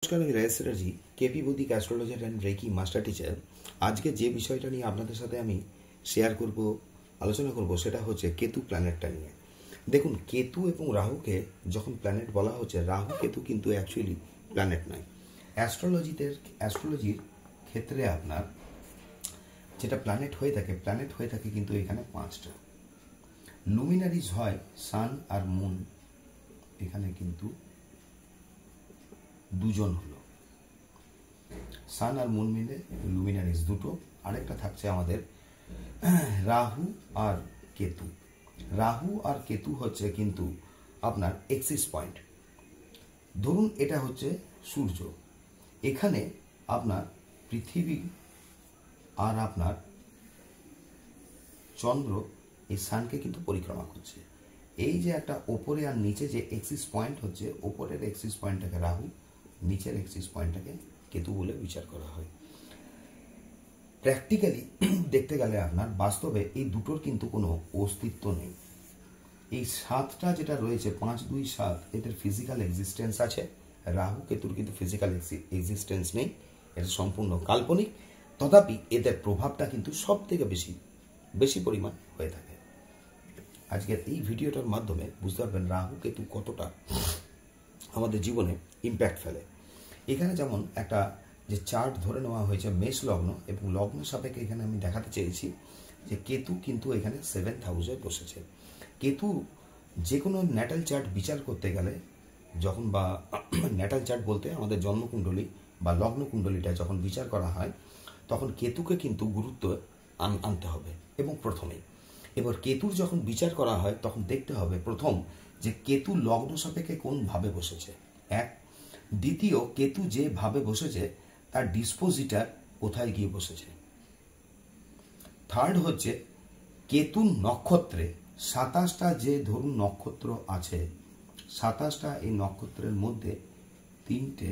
নমস্কার, আমি রায়েশ চ্যাটার্জি, কেপি বৈদিক astrologer and reiki master teacher. আজকে যে বিষয়টা নিয়ে আপনাদের সাথে আমি শেয়ার করব, আলোচনা করব, সেটা হচ্ছে কেতু প্ল্যানেটটা নিয়ে। দেখুন, কেতু এবং রাহুকে যখন প্ল্যানেট বলা হচ্ছে, রাহু কেতু কিন্তু অ্যাকচুয়ালি প্ল্যানেট নয়। অ্যাস্ট্রোলজির ক্ষেত্রে আপনার যেটা প্ল্যানেট হয়ে থাকে কিন্তু এখানে 5টা লুমিনারিজ হয়, সান আর মুন। এখানে কিন্তু দুজন হলো, সান আর মুন মিলে লুমিনারিজ দুটো। আরেকটা থাকছে আমাদের রাহু আর কেতু। রাহু আর কেতু হচ্ছে কিন্তু আপনার এক্সিস পয়েন্ট। ধরুন এটা হচ্ছে সূর্য, এখানে আপনার পৃথিবী আর আপনার চন্দ্র এই সানকে কিন্তু পরিক্রমা করছে। এই যে একটা ওপরে আর নিচে যে এক্সিস পয়েন্ট হচ্ছে, ওপরের এক্সিস পয়েন্টটাকে রাহু, নিচের এক্সিস পয়েন্টটাকে কেতু বলে বিচার করা হয়। প্র্যাকটিক্যালি দেখতে গেলে আপনার বাস্তবে এই দুটোর কিন্তু কোনো অস্তিত্ব নেই। এই 7টা যেটা রয়েছে, 5, 2, 7, এদের ফিজিক্যাল এক্সিস্টেন্স আছে। রাহু কেতুর কিন্তু ফিজিক্যাল এক্সিস্টেন্স নেই, এটা সম্পূর্ণ কাল্পনিক। তথাপি এদের প্রভাবটা কিন্তু সব থেকে বেশি পরিমাণ হয়ে থাকে। আজকের এই ভিডিওটার মাধ্যমে বুঝতে পারবেন রাহু কেতু কতটা আমাদের জীবনে ইম্প্যাক্ট ফেলে। এখানে যেমন একটা যে চার্ট ধরে নেওয়া হয়েছে মেষ লগ্ন, এবং লগ্ন সাপেক্ষে এখানে আমি দেখাতে চেয়েছি যে কেতু কিন্তু এখানে 7th হাউসে বসেছে। কেতু যে কোনো ন্যাটাল চার্ট বিচার করতে গেলে, যখন বা ন্যাটাল চার্ট বলতে আমাদের জন্মকুণ্ডলী বা লগ্ন কুণ্ডলীটা যখন বিচার করা হয়, তখন কেতুকে কিন্তু গুরুত্ব আনতে হবে। এবং প্রথমেই এবার কেতুর যখন বিচার করা হয়, তখন দেখতে হবে প্রথম যে কেতু লগ্ন সাপেক্ষে কোন ভাবে বসেছে, এক। দ্বিতীয়, কেতু যে ভাবে বসেছে তার ডিসপোজিটার কোথায় গিয়ে বসেছে। থার্ড হচ্ছে কেতু নক্ষত্রে 27টা যে ধরুন নক্ষত্র আছে, 27টা এই নক্ষত্রের মধ্যে 3টে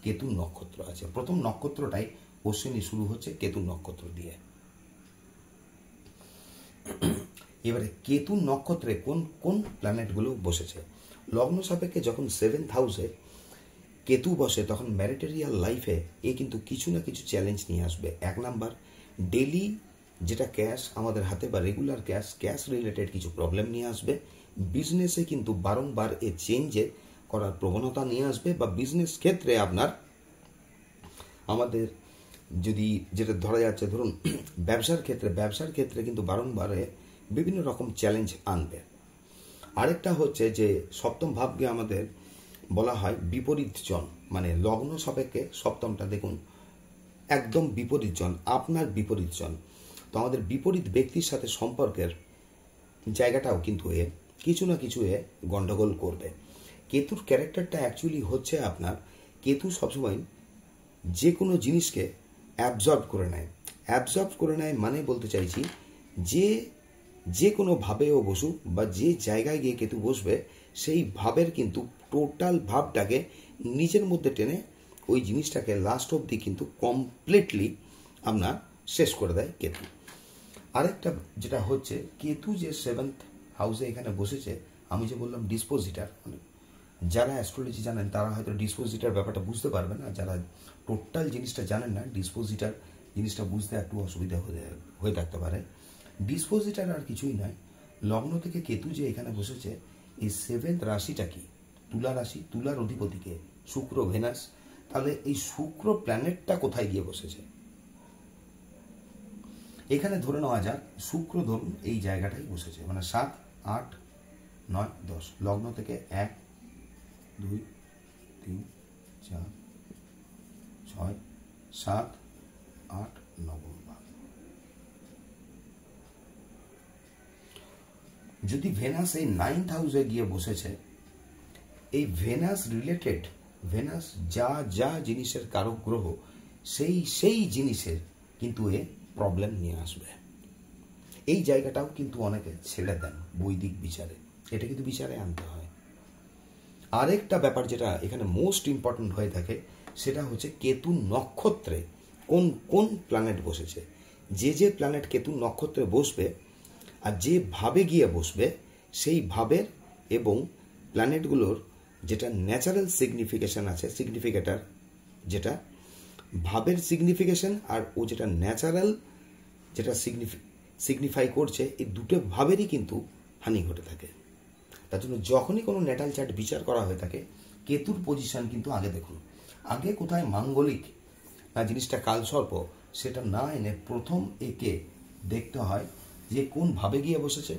কেতু নক্ষত্র আছে। প্রথম নক্ষত্রটাই অশ্বিনী শুরু হচ্ছে কেতু নক্ষত্র দিয়ে। এবারে কেতু নক্ষত্রে কোন কোন প্ল্যানেটগুলো বসেছে। লগ্ন সাপেক্ষে যখন 7th হাউসে কেতু বসে, তখন ম্যারিটারিয়াল লাইফে এ কিন্তু কিছু না কিছু চ্যালেঞ্জ নিয়ে আসবে। 1 নাম্বার, ডেলি যেটা ক্যাশ আমাদের হাতে বা রেগুলার ক্যাশ রিলেটেড কিছু প্রবলেম নিয়ে আসবে। বিজনেসে কিন্তু বারংবার এ চেঞ্জে করার প্রবণতা নিয়ে আসবে, বা বিজনেস ক্ষেত্রে আপনার আমাদের যদি যেটা ধরা যাচ্ছে, ধরুন ব্যবসার ক্ষেত্রে কিন্তু বারংবারে বিভিন্ন রকম চ্যালেঞ্জ আনবে। আরেকটা হচ্ছে যে সপ্তম ভাবকে আমাদের বলা হয় বিপরীত জন, মানে লগ্ন সাপেক্ষে সপ্তমটা দেখুন একদম বিপরীত জন, আপনার বিপরীত জন। তো আমাদের বিপরীত ব্যক্তির সাথে সম্পর্কের জায়গাটাও কিন্তু কিছু না কিছু গন্ডগোল করবে। কেতুর ক্যারেক্টারটা অ্যাকচুয়ালি হচ্ছে আপনার, কেতু সবসময় যে কোনো জিনিসকে অ্যাবজর্ব করে নেয় মানে বলতে চাইছি যে কোনো ভাবেও বসুক বা যে জায়গায় গিয়ে কেতু বসবে, সেই ভাবের কিন্তু টোটাল ভাবটাকে নিজের মধ্যে টেনে ওই জিনিসটাকে লাস্ট অবধি কিন্তু কমপ্লিটলি আপনার শেষ করে দেয় কেতু। আরেকটা যেটা হচ্ছে, কেতু যে 7th হাউসে এখানে বসেছে, আমি যে বললাম ডিসপোজিটার, মানে যারা অ্যাস্ট্রোলজি জানেন তারা হয়তো ডিসপোজিটার ব্যাপারটা বুঝতে পারবেন, আর যারা টোটাল জিনিসটা জানেন না, ডিসপোজিটার জিনিসটা বুঝতে একটু অসুবিধা হয়ে থাকতে পারে। ডিসপোজিটার আর কিছুই নয়, লগ্ন থেকে কেতু যে এখানে বসেছে, এই 7th রাশিটা কি তুলা রাশি, তুলার অধিপতিকে শুক্র, ভেনাস। তাহলে এই শুক্র প্ল্যানেটটা কোথায় গিয়ে বসেছে, এখানে ধরে নেওয়া যাক শুক্র ধরুন এই জায়গাটাই বসেছে, মানে 7, 8, 9, 10 লগ্ন থেকে 1, 2, 3, 4, 6, 7, 8, 9 ভাগ। যদি ভেনাস এই 9th হাউসে গিয়ে বসেছে, এই ভেনাস রিলেটেড, ভেনাস যা জিনিসের কারক গ্রহ, সেই জিনিসের কিন্তু প্রবলেম নিয়ে আসবে। এই জায়গাটাও কিন্তু অনেকে ছেড়ে দেন বৈদিক বিচারে, এটা কিন্তু বিচারে আনতে হয়। আরেকটা ব্যাপার যেটা এখানে মোস্ট ইম্পর্টেন্ট হয়ে থাকে, সেটা হচ্ছে কেতু নক্ষত্রে কোন কোন প্ল্যানেট বসেছে। যে প্ল্যানেট কেতু নক্ষত্রে বসবে আর যে ভাবে গিয়ে বসবে, সেই ভাবের এবং প্ল্যানেটগুলোর যেটা ন্যাচারাল সিগনিফিকেশন আছে, সিগনিফিকেটার যেটা ভাবের সিগনিফিকেশন আর ও যেটা ন্যাচারাল যেটা সিগনিফাই করছে, এই দুটো ভাবেরই কিন্তু হানি ঘটে থাকে। তার জন্য যখনই কোনো ন্যাটাল চার্ট বিচার করা হয়ে থাকে, কেতুর পজিশন কিন্তু আগে দেখুন। আগে কোথায় মাঙ্গলিক না জিনিসটা কালসর্প সেটা না এনে প্রথম একে দেখতে হয় যে কোন ভাবে গিয়ে বসেছে,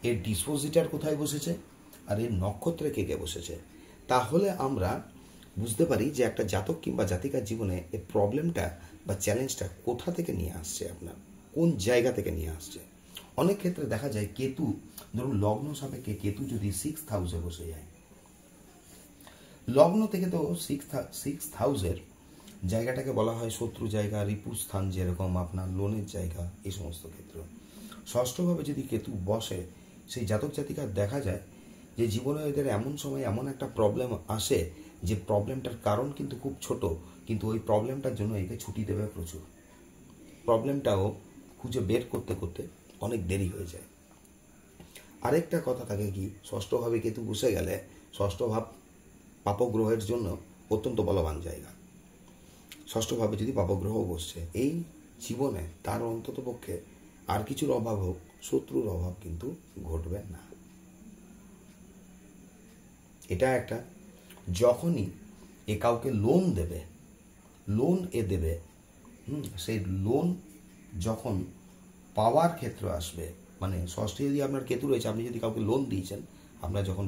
এর ডিসপোজিটার কোথায় বসেছে, আর এর নক্ষত্রে কে কে বসেছে। তাহলে আমরা বুঝতে পারি যে একটা জাতক কিংবা জাতিকার জীবনে এই প্রবলেমটা বা চ্যালেঞ্জটা কোথা থেকে নিয়ে আসছে, আপনার কোন জায়গা থেকে নিয়ে আসছে। অনেক ক্ষেত্রে দেখা যায় কেতু, ধরুন লগ্ন সাপেক্ষে কেতু যদি 6th হাউসে বসে যায়, লগ্ন থেকে তো 6th হাউসের জায়গাটাকে বলা হয় শত্রু জায়গা, রিপুর স্থান, যেরকম আপনার লোনের জায়গা, এই সমস্ত ক্ষেত্রে। ষষ্ঠভাবে যদি কেতু বসে, সেই জাতক জাতিকার দেখা যায় যে জীবনে এদের এমন সময় এমন একটা প্রবলেম আসে যে প্রবলেমটার কারণ কিন্তু খুব ছোট, কিন্তু ওই প্রবলেমটার জন্য একে ছুটি দেবে প্রচুর। প্রবলেমটাও খুঁজে বের করতে করতে অনেক দেরি হয়ে যায়। আরেকটা কথা থাকে কি, ষষ্ঠভাবে কেতু বসে গেলে, ষষ্ঠ ভাব পাপগ্রহের জন্য অত্যন্ত বলবান জায়গা। ষষ্ঠভাবে যদি পাপগ্রহ বসছে, এই জীবনে তার অন্তত পক্ষে আর কিছুর অভাব হোক, শত্রুর অভাব কিন্তু ঘটবে না। এটা একটা, যখনই এ কাউকে লোন দেবে, লোন এ দেবে, সেই লোন যখন পাওয়ার ক্ষেত্র আসবে, মানে ষষ্ঠে যদি আপনার কেতু রয়েছে, আপনি যদি কাউকে লোন দিয়েছেন, আপনার যখন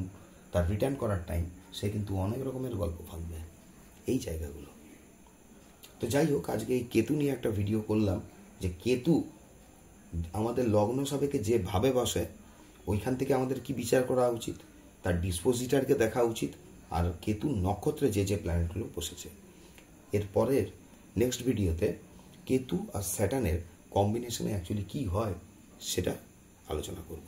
তার রিটার্ন করার টাইম, সে কিন্তু অনেক রকমের গল্প ফাঁকবে এই জায়গাগুলো। তো যাই হোক, আজকে এই কেতু নিয়ে একটা ভিডিও করলাম, যে কেতু আমাদের লগ্ন সাপেক্ষে যে ভাবে বসে, ওইখান থেকে আমাদের কি বিচার করা উচিত, তার ডিসপোজিটারকে দেখা উচিত, আর কেতু নক্ষত্রে যে যে প্ল্যানেটগুলো বসেছে। এর পরের নেক্সট ভিডিওতে কেতু আর স্যাটার্নের কম্বিনেশনে অ্যাকচুয়ালি কী হয় সেটা আলোচনা করব।